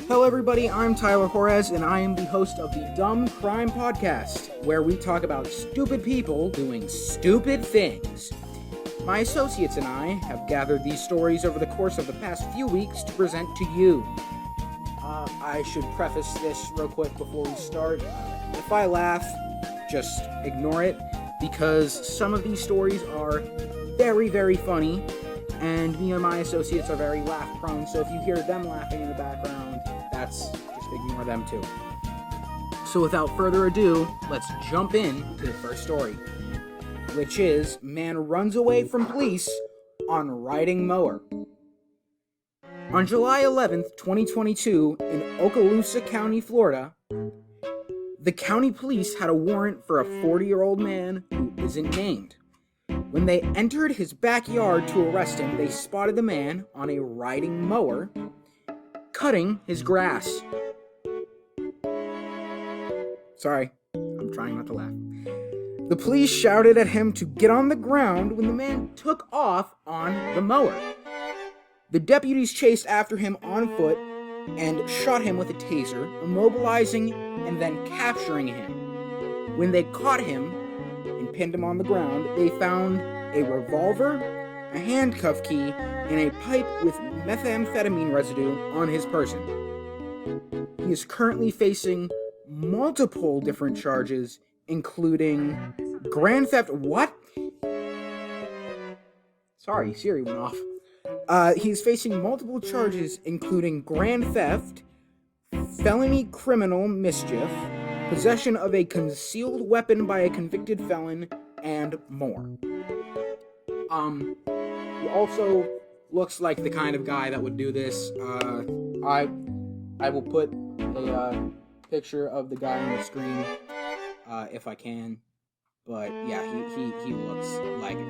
Hello everybody, I'm Tyler Juarez, and I am the host of the Dumb Crime Podcast, where we talk about stupid people doing stupid things. My associates and I have gathered these stories over the course of the past few weeks to present to you. I should preface this real quick before we start. If I laugh, just ignore it, because some of these stories are very, very funny, and me and my associates are very laugh-prone, so if you hear them laughing in the background, just ignore them too. So without further ado, let's jump in to the first story, which is man runs away from police on riding mower. On July 11th, 2022, in Okaloosa County, Florida, the county police had a warrant for a 40-year-old man who isn't named. When they entered his backyard to arrest him, they spotted the man on a riding mower, cutting his grass. Sorry, I'm trying not to laugh. The police shouted at him to get on the ground when the man took off on the mower. The deputies chased after him on foot and shot him with a taser, immobilizing and then capturing him. When they caught him and pinned him on the ground, they found a revolver, a handcuff key, and a pipe with methamphetamine residue on his person. He is currently facing multiple different charges, including grand theft. What? Sorry, Siri went off. He's facing multiple charges, including grand theft, felony criminal mischief, possession of a concealed weapon by a convicted felon, and more. He also looks like the kind of guy that would do this. I will put a picture of the guy on the screen, if I can. But yeah, he looks like a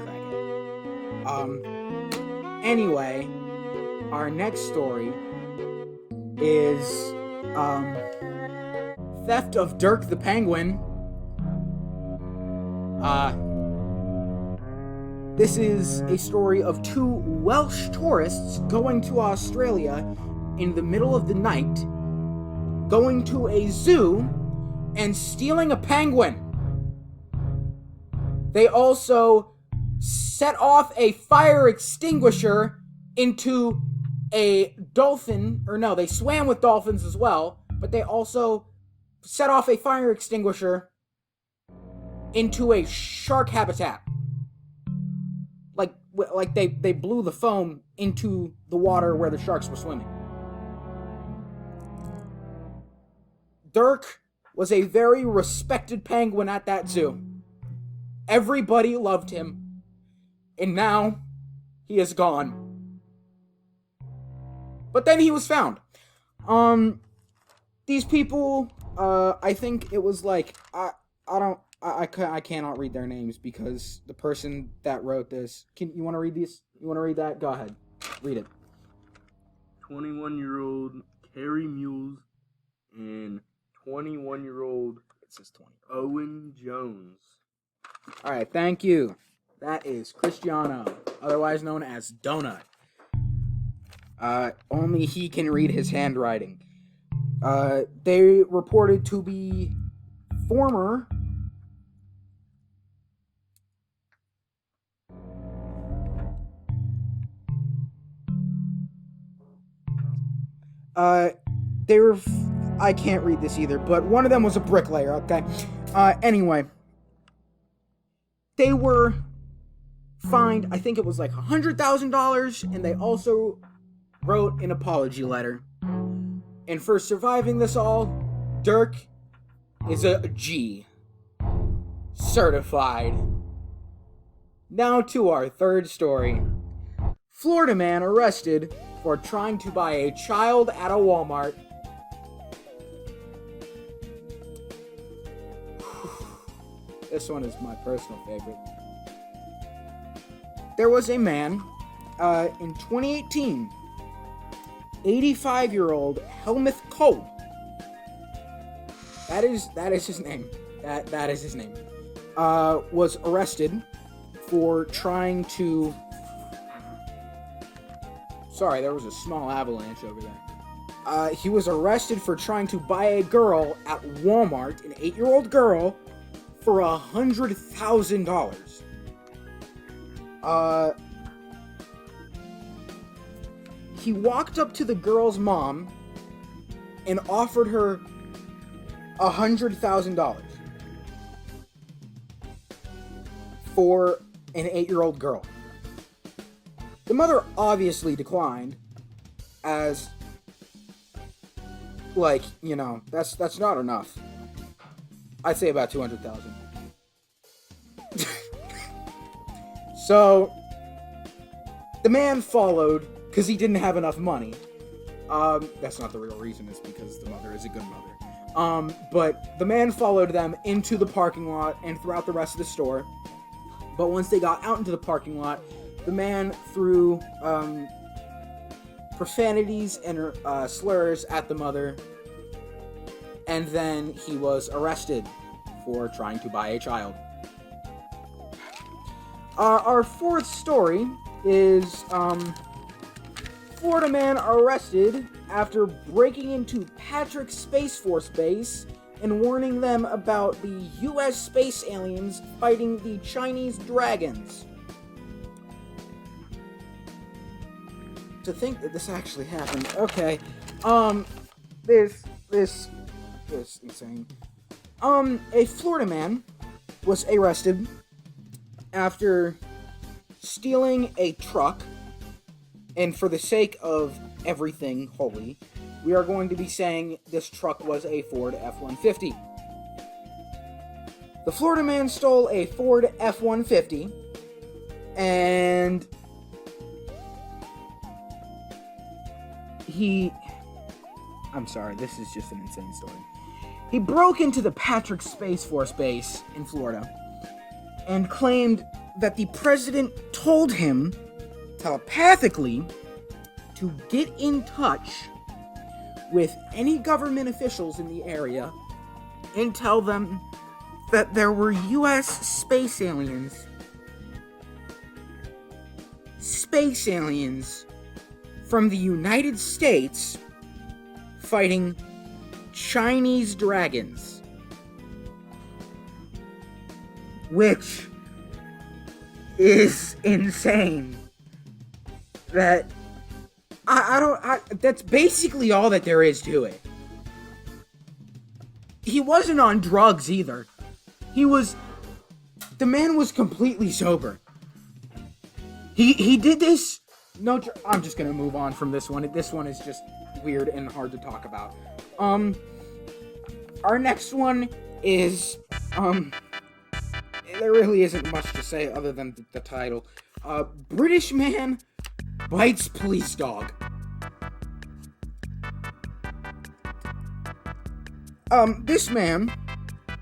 crackhead. Anyway, our next story is theft of Dirk the Penguin. This is a story of two Welsh tourists going to Australia in the middle of the night, going to a zoo and stealing a penguin. They also set off a fire extinguisher into a dolphin, they swam with dolphins as well, but they also set off a fire extinguisher into a shark habitat. Like they blew the foam into the water where the sharks were swimming. Dirk was a very respected penguin at that zoo. Everybody loved him. And now, he is gone. But then he was found. These people, I think it was like, I cannot read their names because the person that wrote this, you want to read these? You want to read that? Go ahead. Read it. 21-year-old Carrie Mules and 21-year-old It says 20. Owen Jones. Alright, thank you. That is Cristiano, otherwise known as Donut. Only he can read his handwriting. They reported to be former I can't read this either, but one of them was a bricklayer, okay? Anyway, they were fined, I think it was like $100,000, and they also wrote an apology letter. And for surviving this all, Dirk is a G. Certified. Now to our third story. Florida man arrested for trying to buy a child at a Walmart. This one is my personal favorite. There was a man in 2018, 85-year-old Helmuth Cole. That is his name. That is his name. Was arrested for trying to... Sorry, there was a small avalanche over there. He was arrested for trying to buy a girl at Walmart, an 8-year-old girl, for $100,000. He walked up to the girl's mom and offered her $100,000 for an 8-year-old girl. The mother obviously declined, as, like, you know, that's not enough. I'd say about $200,000. So, the man followed because he didn't have enough money. That's not the real reason. It's because the mother is a good mother. But the man followed them into the parking lot and throughout the rest of the store. But once they got out into the parking lot, the man threw profanities and slurs at the mother, and then he was arrested for trying to buy a child. Our fourth story is Florida man arrested after breaking into Patrick Space Force Base and warning them about the U.S. space aliens fighting the Chinese dragons. To think that this actually happened. Okay. This is insane. A Florida man was arrested after stealing a truck, and for the sake of everything holy, we are going to be saying this truck was a Ford F-150. The Florida man stole a Ford F-150, and I'm sorry, this is just an insane story. He broke into the Patrick Space Force Base in Florida and claimed that the president told him telepathically to get in touch with any government officials in the area and tell them that there were U.S. space aliens from the United States fighting Chinese dragons, which is insane. That that's basically all that there is to it. He wasn't on drugs either. The man was completely sober. He did this. No, I'm just gonna move on from this one. This one is just weird and hard to talk about. Our next one is, there really isn't much to say other than the title. British man bites police dog. This man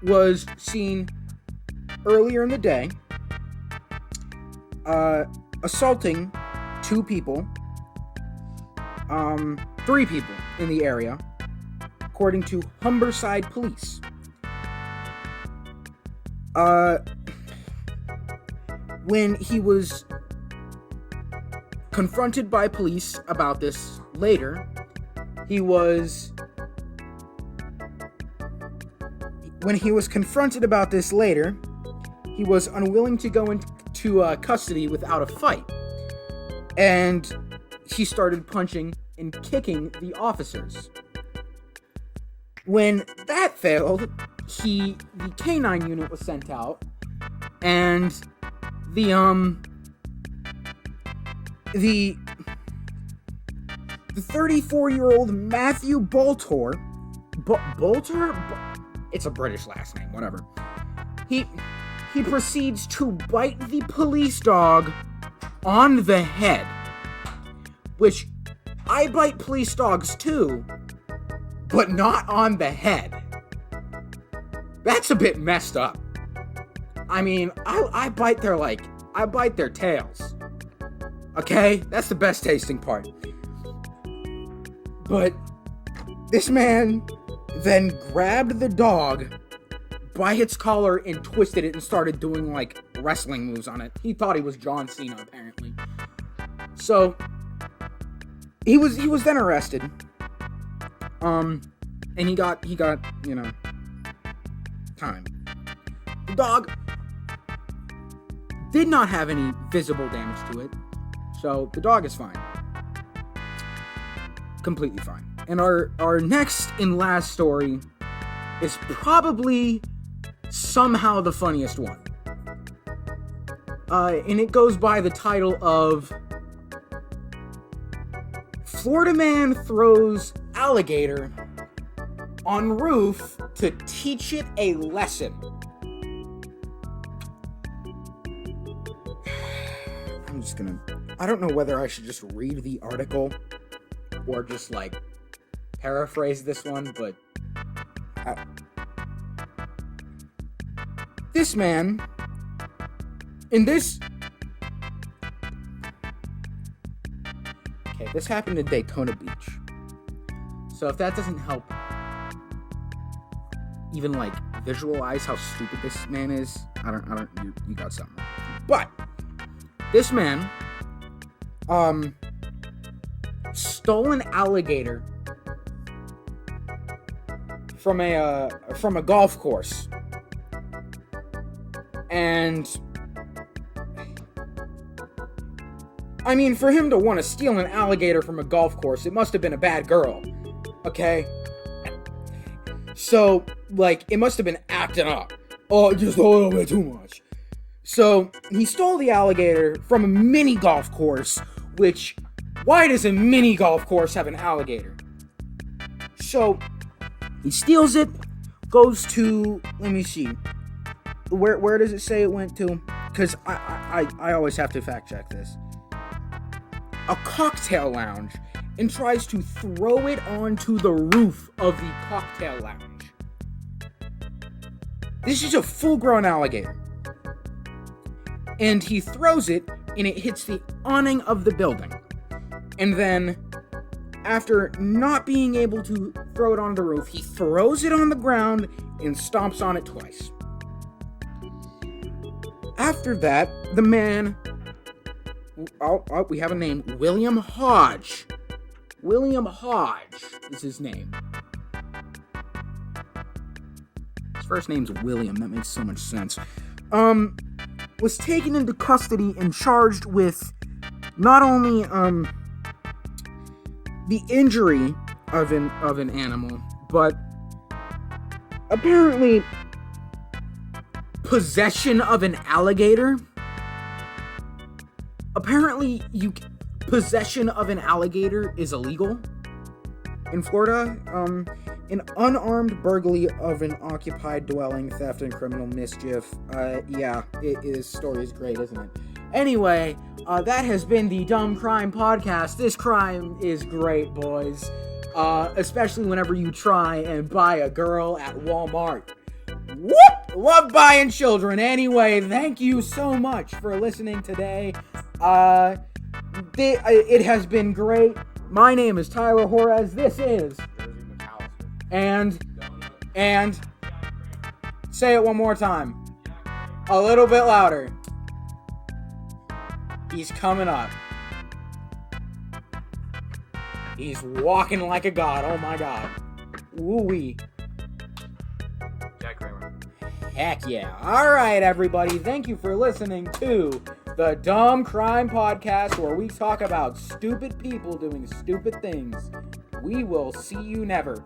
was seen earlier in the day, assaulting 2 people, 3 people in the area, according to Humberside Police. When he was confronted by police about this later, he was unwilling to go into custody without a fight. And he started punching and kicking the officers. When that failed, the K-9 unit was sent out, and the 34-year-old Matthew Bolter, it's a British last name, whatever. He proceeds to bite the police dog on the head, which I bite police dogs too, but not on the head. That's a bit messed up. I mean, I bite their tails. Okay? That's the best tasting part. But this man then grabbed the dog by its collar and twisted it and started doing, like, wrestling moves on it. He thought he was John Cena, apparently. So, he was then arrested And he got, time. The dog did not have any visible damage to it, so the dog is fine. Completely fine. And our next and last story is probably somehow the funniest one. And it goes by the title of Florida Man Throws Alligator on Roof to Teach It a Lesson. I don't know whether I should just read the article or just, paraphrase this one, but this man, this happened in Daytona Beach. So if that doesn't help even, visualize how stupid this man is, you got something wrong. But this man, stole an alligator from a golf course. And I mean, for him to want to steal an alligator from a golf course, it must have been a bad girl. Okay? So, it must have been acting up. Oh, just a little bit too much. So, he stole the alligator from a mini golf course, which, why does a mini golf course have an alligator? So, he steals it, goes to, let me see, where does it say it went to? Because I always have to fact check this. A cocktail lounge, and tries to throw it onto the roof of the cocktail lounge. This is a full-grown alligator. And he throws it, and it hits the awning of the building. And then, after not being able to throw it on the roof, he throws it on the ground and stomps on it twice. After that, the man... we have a name. William Hodge. William Hodge is his name. His first name's William. That makes so much sense. Was taken into custody and charged with not only the injury of an animal, but apparently possession of an alligator. Apparently, possession of an alligator is illegal in Florida. An unarmed burglary of an occupied dwelling, theft, and criminal mischief. His story is great, isn't it? Anyway, that has been the Dumb Crime Podcast. This crime is great, boys. Especially whenever you try and buy a girl at Walmart. Whoop! Love buying children. Anyway, thank you so much for listening today. It has been great. My name is Tyler Juarez. This is... And say it one more time. A little bit louder. He's coming up. He's walking like a god. Oh my god. Woo-wee. Heck yeah. Alright, everybody. Thank you for listening to the Dumb Crime Podcast, where we talk about stupid people doing stupid things. We will see you never.